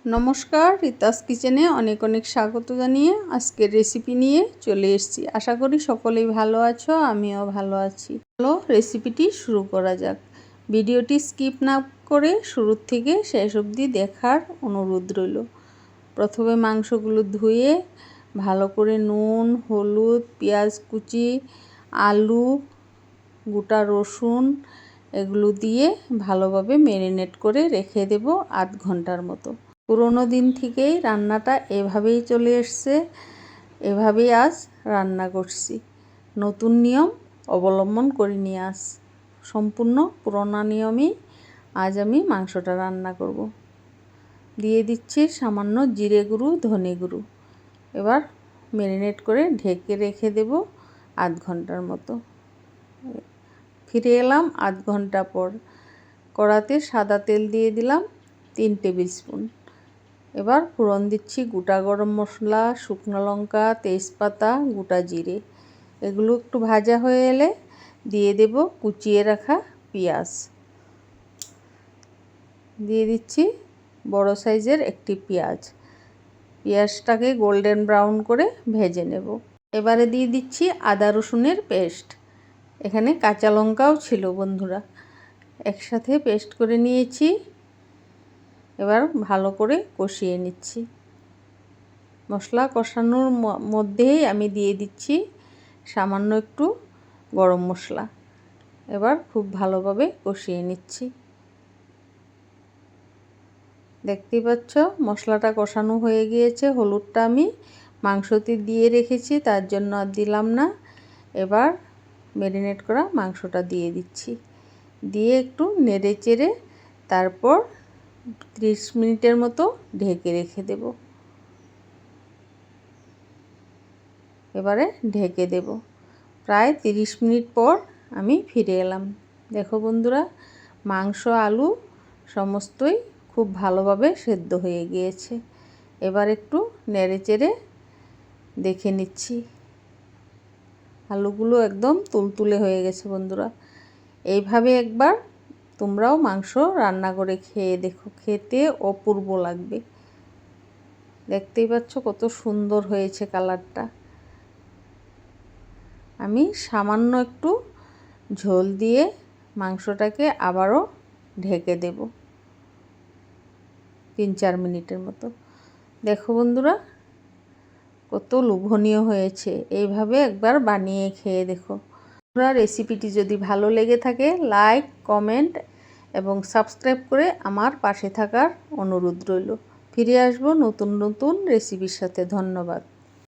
নমস্কার, রিতাস কিচেনে অনেক অনেক স্বাগত জানিয়ে আজকের রেসিপি নিয়ে চলে এসেছি। আশা করি সকলেই ভালো আছো, আমিও ভালো আছি। চলো রেসিপিটি শুরু করা যাক। ভিডিওটি স্কিপ না করে শুরু থেকে শেষ অবধি দেখার অনুরোধ রইল। প্রথমে মাংসগুলো ধুয়ে ভালো করে নুন, হলুদ, পেঁয়াজ কুচি, আলু, গোটা রসুন এগুলো দিয়ে ভালোভাবে ম্যারিনেট করে রেখে দেব আধ ঘন্টার মতো। পুরোনো দিন থেকেই রান্নাটা এভাবেই চলে এসছে, এভাবেই আজ রান্না করছি। নতুন নিয়ম অবলম্বন করিনি আজ, সম্পূর্ণ পুরোনো নিয়মেই আজ আমি মাংসটা রান্না করব। দিয়ে দিচ্ছি সামান্য জিরে গুঁড়ো, ধনে গুঁড়ো। এবার ম্যারিনেট করে ঢেকে রেখে দেব আধ ঘন্টার মতো। ফিরে এলাম আধ ঘন্টা পর। কড়াতে সাদা তেল দিয়ে দিলাম 3 টেবিল স্পুন। এবার ফোড়ন দিচ্ছি গোটা গরম মশলা, শুকনো লঙ্কা, তেজপাতা, গোটা জিরে। এগুলো একটু ভাজা হয়ে এলে দিয়ে দেব কুচিয়ে রাখা পেঁয়াজ। দিয়ে দিচ্ছি বড় সাইজের একটি পেঁয়াজ। পেঁয়াজটাকে গোল্ডেন ব্রাউন করে ভেজে নেব। এবারে দিয়ে দিচ্ছি আদা রসুনের পেস্ট। এখানে কাঁচা লঙ্কাও ছিল বন্ধুরা, একসাথে পেস্ট করে নিয়েছি। এবার ভালো করে কষিয়ে নিচ্ছি। মশলা কষানোর মধ্যেই আমি দিয়ে দিচ্ছি সামান্য একটু গরম মশলা। এবার খুব ভালোভাবে কষিয়ে নিচ্ছি। দেখতেই পাচ্ছ মশলাটা কষানো হয়ে গিয়েছে। হলুদটা আমি মাংসতে দিয়ে রেখেছি, তার জন্য আর দিলাম না। এবার ম্যারিনেট করা মাংসটা দিয়ে দিচ্ছি, দিয়ে একটু নেড়ে চেড়ে তারপর 30 মিনিটের মতো ঢেকে রেখে দেব। এবারে ঢেকে দেব। প্রায় 30 মিনিট পর আমি ফিরে এলাম। দেখো বন্ধুরা, মাংস আলু সমস্তই খুব ভালোভাবে সেদ্ধ হয়ে গিয়েছে। এবার একটু নেড়ে চেড়ে দেখে নিচ্ছি। আলুগুলো একদম তুলতুলে হয়ে গেছে বন্ধুরা। এইভাবে একবার তোমরাও মাংস রান্না করে খেয়ে দেখো, খেতে অপূর্ব লাগবে। দেখতেই পাচ্ছ কত সুন্দর হয়েছে কালারটা। আমি সামান্য একটু ঝোল দিয়ে মাংসটাকে আবারও ঢেকে দেব 3-4 মিনিটের মতো। দেখো বন্ধুরা কত লোভনীয় হয়েছে। এইভাবে একবার বানিয়ে খেয়ে দেখো। রেসিপিটি যদি ভালো লেগে থাকে লাইক, কমেন্ট এবং সাবস্ক্রাইব করে আমার পাশে থাকার অনুরোধ রইল। ফিরে আসবো নতুন নতুন রেসিপির সাথে। ধন্যবাদ।